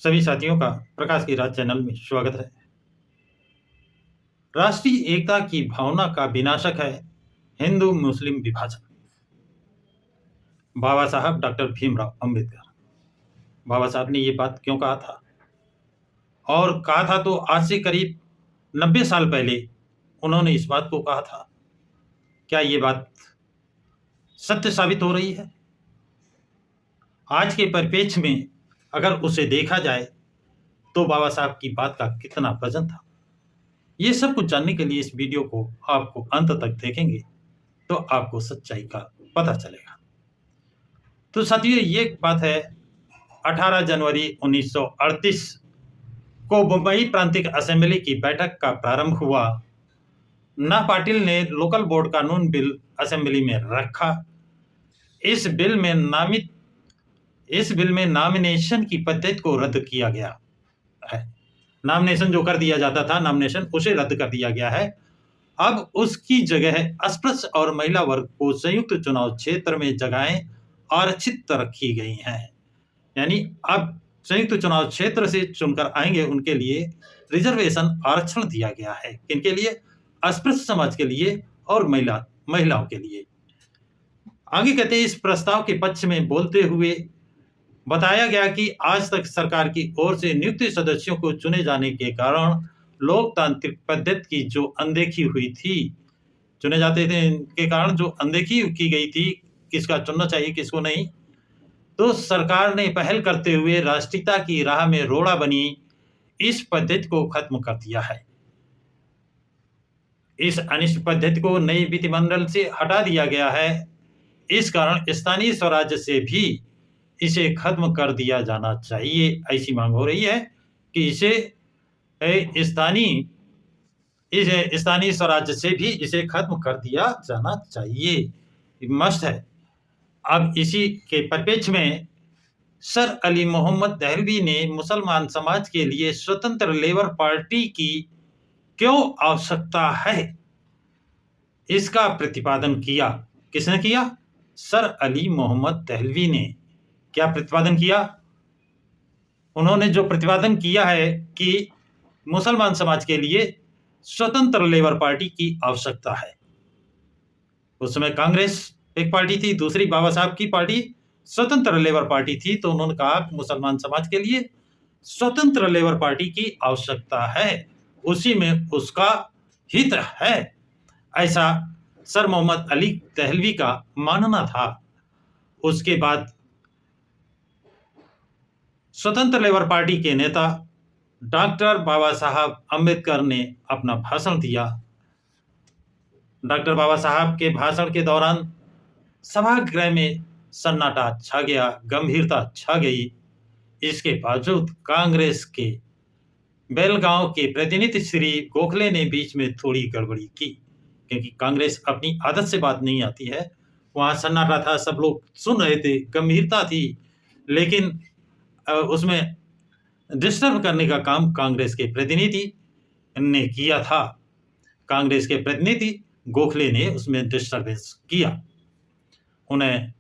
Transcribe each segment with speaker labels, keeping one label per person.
Speaker 1: सभी साथियों का प्रकाश की राज चैनल में स्वागत है। राष्ट्रीय एकता की भावना का विनाशक है हिंदू मुस्लिम विभाजन। बाबा साहब डॉक्टर भीमराव अंबेडकर। बाबा साहब ने ये बात क्यों कहा था, और कहा था तो आज से करीब 90 साल पहले उन्होंने इस बात को कहा था। क्या ये बात सत्य साबित हो रही है? आज के परिप्रेक्ष्य में अगर उसे देखा जाए तो बाबा साहब की बात का कितना वजन था। ये सब कुछ जानने के लिए इस वीडियो को आपको अंत तक देखेंगे तो आपको सच्चाई का पता चलेगा। तो साथियों, ये बात है 18 जनवरी 1938 को मुंबई प्रांतीय असेंबली की बैठक का प्रारंभ हुआ। ना पाटिल ने लोकल बोर्ड कानून बिल असेंबली में रखा। इस बिल में नॉमिनेशन की पद्धति को रद्द किया गया है। नॉमिनेशन जो कर दिया जाता था, नॉमिनेशन उसे रद्द कर दिया गया है। अब उसकी जगह अस्पृश्य और महिला वर्ग को संयुक्त चुनाव क्षेत्र में जगहें आरक्षित रखी गई हैं। यानी अब संयुक्त चुनाव क्षेत्र से चुनकर आएंगे उनके लिए रिजर्वेशन आरक्षण दिया गया है। किनके लिए? अस्पृश्य समाज के लिए और महिलाओं के लिए। आगे कहते हैं, इस प्रस्ताव के पक्ष में बोलते हुए बताया गया कि आज तक सरकार की ओर से नियुक्त सदस्यों को चुने जाने के कारण लोकतांत्रिक पद्धति की जो अनदेखी हुई थी, चुने जाते थे इनके कारण जो अनदेखी की गई थी, किसका चुनना चाहिए किसको नहीं, तो सरकार ने पहल करते हुए राष्ट्रीयता की राह में रोड़ा बनी इस पद्धति को खत्म कर दिया है। इस अनिष्ट पद्धति को नई विधिमंडल से हटा दिया गया है। इस कारण स्थानीय स्वराज्य से भी इसे खत्म कर दिया जाना चाहिए। ऐसी मांग हो रही है कि इसे स्थानीय स्वराज्य से भी इसे खत्म कर दिया जाना चाहिए, मस्ट है। अब इसी के परिप्रेक्ष्य में सर अली मोहम्मद दहलवी ने मुसलमान समाज के लिए स्वतंत्र लेबर पार्टी की क्यों आवश्यकता है, इसका प्रतिपादन किया। किसने किया? सर अली मोहम्मद दहलवी ने क्या प्रतिपादन किया? उन्होंने जो प्रतिपादन किया है कि मुसलमान समाज के लिए स्वतंत्र लेबर पार्टी की आवश्यकता है। उस समय कांग्रेस एक पार्टी थी, दूसरी बाबा साहब की पार्टी स्वतंत्र लेबर पार्टी थी। तो उन्होंने कहा मुसलमान समाज के लिए स्वतंत्र लेबर पार्टी की आवश्यकता है, उसी में उसका हित है, ऐसा सर मोहम्मद अली दहलवी का मानना था। उसके बाद स्वतंत्र लेबर पार्टी के नेता डॉक्टर बाबा साहब अंबेडकर ने अपना भाषण दिया। डॉक्टर बाबा साहब के भाषण के दौरान सभागृह में सन्नाटा छा गया, गंभीरता छा गई। इसके बावजूद कांग्रेस के बेलगांव के प्रतिनिधि श्री गोखले ने बीच में थोड़ी गड़बड़ी की, क्योंकि कांग्रेस अपनी आदत से बात नहीं आती है। वहां सन्नाटा था, सब लोग सुन रहे थे, गंभीरता थी, लेकिन उसमें डिस्टर्ब करने का काम कांग्रेस के प्रतिनिधि ने किया था। कांग्रेस के प्रतिनिधि गोखले ने उसमें डिस्टर्बेंस किया। किन्हें?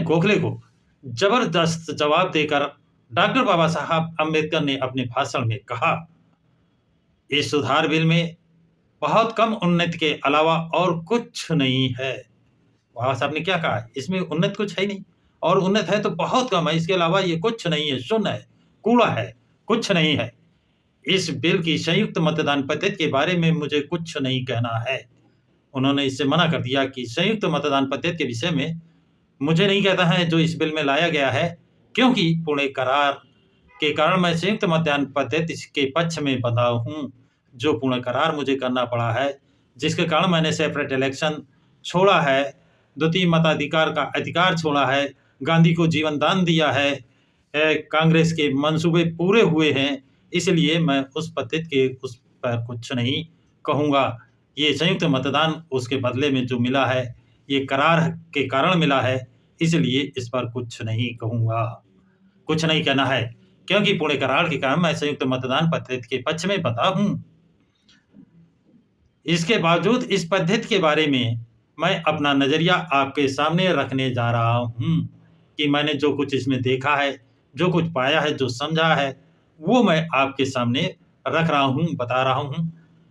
Speaker 1: गोखले को जबरदस्त जवाब देकर डॉक्टर बाबा साहब अंबेडकर ने अपने भाषण में कहा, इस सुधार बिल में बहुत कम उन्नति के अलावा और कुछ नहीं है। बाबा साहब ने क्या कहा? इसमें उन्नत कुछ है नहीं, और उन्नत है तो बहुत कम है, इसके अलावा ये कुछ नहीं है, शून्य है, कूड़ा है, कुछ नहीं है। इस बिल की संयुक्त मतदान पद्धति के बारे में मुझे कुछ नहीं कहना है। उन्होंने इससे मना कर दिया कि संयुक्त मतदान पद्धति के विषय में मुझे नहीं कहता है जो इस बिल में लाया गया है, क्योंकि पुणे करार के कारण मैं संयुक्त मतदान पद्धति के पक्ष में बंधा हूँ। जो पुणे करार मुझे करना पड़ा है, जिसके कारण मैंने सेपरेट इलेक्शन छोड़ा है, द्वितीय मताधिकार का अधिकार छोड़ा है, गांधी को जीवन दान दिया है, कांग्रेस के मंसूबे पूरे हुए हैं, इसलिए मैं उस पद्धति के उस पर कुछ नहीं कहूँगा। ये संयुक्त मतदान उसके बदले में जो मिला है, ये करार के कारण मिला है, इसलिए इस पर कुछ नहीं कहूँगा, कुछ नहीं कहना है, क्योंकि पुणे करार के कारण मैं संयुक्त मतदान पद्धति के पक्ष में बता हूँ। इसके बावजूद इस पद्धति के बारे में मैं अपना नजरिया आपके सामने रखने जा रहा हूँ कि मैंने जो कुछ इसमें देखा है, जो कुछ पाया है, जो समझा है, वो मैं आपके सामने रख रहा हूँ, बता रहा हूँ।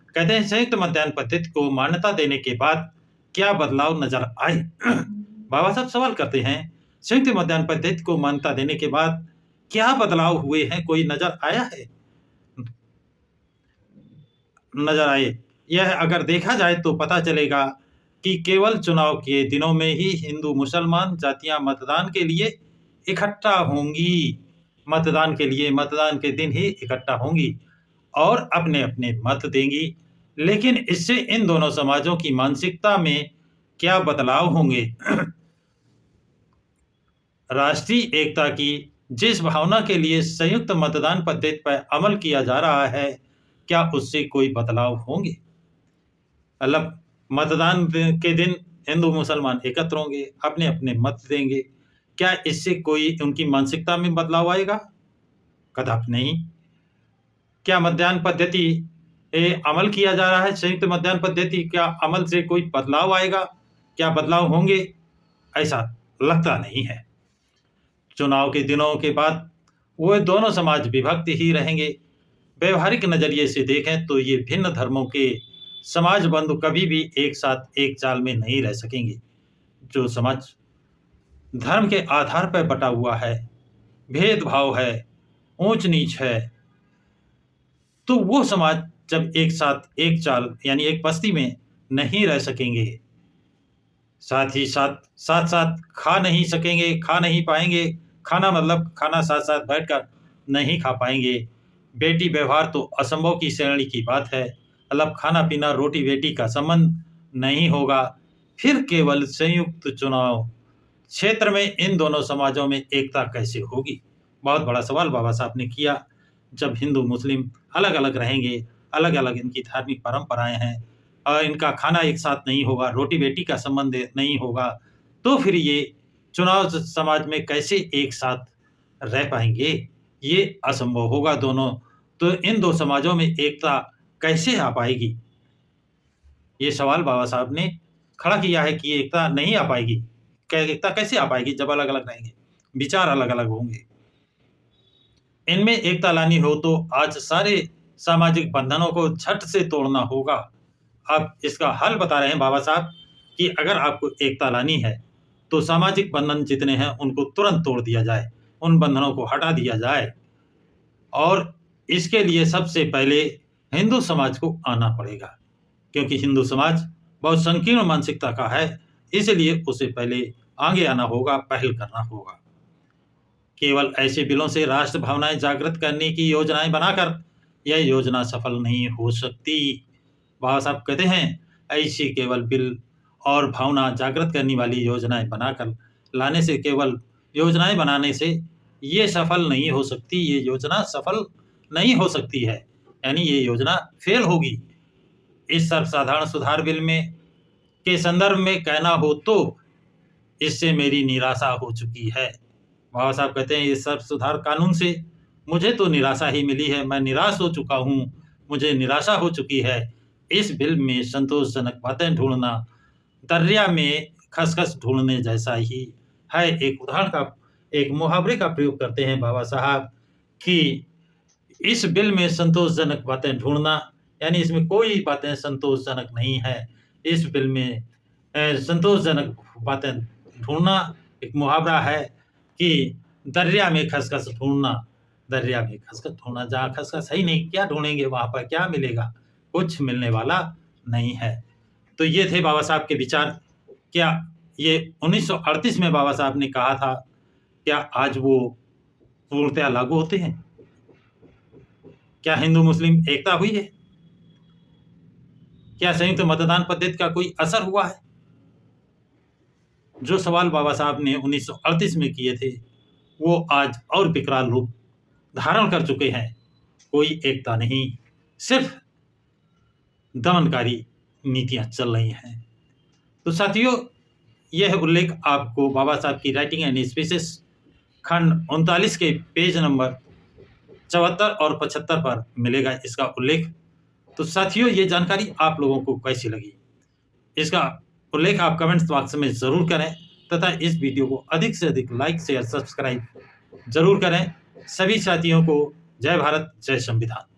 Speaker 1: कहते हैं संयुक्त मतदान पद्धति को मान्यता देने के बाद क्या बदलाव नजर आए? बाबा साहब सवाल करते हैं, संयुक्त मतदान पद्धति को मान्यता देने के बाद क्या बदलाव हुए हैं, कोई नजर आया है? नजर आए, यह अगर देखा जाए तो पता चलेगा कि केवल चुनाव के दिनों में ही हिंदू मुसलमान जातियां मतदान के लिए इकट्ठा होंगी। मतदान के लिए मतदान के दिन ही इकट्ठा होंगी और अपने अपने मत देंगी। लेकिन इससे इन दोनों समाजों की मानसिकता में क्या बदलाव होंगे? राष्ट्रीय एकता की जिस भावना के लिए संयुक्त मतदान पद्धति पर अमल किया जा रहा है, क्या उससे कोई बदलाव होंगे? मतलब मतदान के दिन हिंदू मुसलमान एकत्र होंगे, अपने अपने मत देंगे, क्या इससे कोई उनकी मानसिकता में बदलाव आएगा? कदापि नहीं। क्या मतदान पद्धति अमल किया जा रहा है, संयुक्त मतदान पद्धति, क्या अमल से कोई बदलाव आएगा? क्या बदलाव होंगे? ऐसा लगता नहीं है। चुनाव के दिनों के बाद वो दोनों समाज विभक्त ही रहेंगे। व्यवहारिक नजरिए से देखें तो ये भिन्न धर्मों के समाज बंधु कभी भी एक साथ एक चाल में नहीं रह सकेंगे। जो समाज धर्म के आधार पर बटा हुआ है, भेदभाव है, ऊंच नीच है, तो वो समाज जब एक साथ एक चाल यानी एक बस्ती में नहीं रह सकेंगे, साथ ही साथ खा नहीं सकेंगे, खा नहीं पाएंगे। खाना मतलब खाना साथ साथ बैठकर नहीं खा पाएंगे। बेटी व्यवहार तो असंभव की श्रेणी की बात है। मतलब खाना पीना रोटी बेटी का संबंध नहीं होगा। फिर केवल संयुक्त चुनाव क्षेत्र में इन दोनों समाजों में एकता कैसे होगी? बहुत बड़ा सवाल बाबा साहब ने किया। जब हिंदू मुस्लिम अलग अलग रहेंगे, अलग अलग इनकी धार्मिक परंपराएं हैं और इनका खाना एक साथ नहीं होगा, रोटी बेटी का संबंध नहीं होगा, तो फिर ये चुनाव समाज में कैसे एक साथ रह पाएंगे? ये असंभव होगा दोनों। तो इन दो समाजों में एकता कैसे आ पाएगी? ये सवाल बाबा साहब ने खड़ा किया है कि एकता नहीं आ पाएगी। एकता कैसे आ पाएगी जब अलग अलग रहेंगे, विचार अलग अलग होंगे। इनमें एकता लानी हो तो आज सारे सामाजिक बंधनों को झट से तोड़ना होगा। अब इसका हल बता रहे हैं बाबा साहब कि अगर आपको एकता लानी है तो सामाजिक बंधन जितने हैं उनको तुरंत तोड़ दिया जाए, उन बंधनों को हटा दिया जाए। और इसके लिए सबसे पहले हिंदू समाज को आना पड़ेगा, क्योंकि हिंदू समाज बहुत संकीर्ण मानसिकता का है, इसलिए उसे पहले आगे आना होगा, पहल करना होगा। केवल ऐसे बिलों से राष्ट्र भावनाएं जागृत करने की योजनाएं बनाकर यह योजना सफल नहीं हो सकती। बाबा साहब कहते हैं ऐसी केवल बिल और भावना जागृत करने वाली योजनाएं बनाकर लाने से, केवल योजनाएं बनाने से ये सफल नहीं हो सकती। ये योजना सफल नहीं हो सकती है, यानी ये योजना फेल होगी। इस सर्वसाधारण सुधार बिल में के संदर्भ में कहना हो तो इससे मेरी निराशा हो चुकी है। बाबा साहब कहते हैं इस सर्व सुधार कानून से मुझे तो निराशा ही मिली है, मैं निराश हो चुका हूँ, मुझे निराशा हो चुकी है। इस बिल में संतोषजनक बातें ढूंढना दरिया में खसखस ढूंढने जैसा ही है। एक उदाहरण का, एक मुहावरे का प्रयोग करते हैं बाबा साहब कि इस बिल में संतोषजनक बातें ढूंढना, यानी इसमें कोई बातें संतोषजनक नहीं है। इस बिल में संतोषजनक बातें ढूंढना, एक मुहावरा है कि दरिया में खसखस ढूंढना, दरिया में खसखस ढूंढना, जहाँ खसखस है ही नहीं, क्या ढूंढेंगे वहां पर, क्या मिलेगा? कुछ मिलने वाला नहीं है। तो ये थे बाबा साहब के विचार। क्या ये 1938 में बाबा साहब ने कहा था, क्या आज वो पूर्णतया लागू होते हैं? क्या हिंदू मुस्लिम एकता हुई है? क्या संयुक्त मतदान पद्धति का कोई असर हुआ है? जो सवाल बाबा साहब ने 1938 में किए थे वो आज और विकराल रूप धारण कर चुके हैं। कोई एकता नहीं, सिर्फ दमनकारी नीतियां चल रही हैं। तो साथियों, यह उल्लेख आपको बाबा साहब की राइटिंग एंड स्पीचेस खंड 39 के पेज नंबर 74 और 75 पर मिलेगा, इसका उल्लेख। तो साथियों, ये जानकारी आप लोगों को कैसी लगी, इसका उल्लेख आप कमेंट्स बॉक्स में ज़रूर करें तथा इस वीडियो को अधिक से अधिक लाइक शेयर सब्सक्राइब जरूर करें। सभी साथियों को जय भारत, जय संविधान।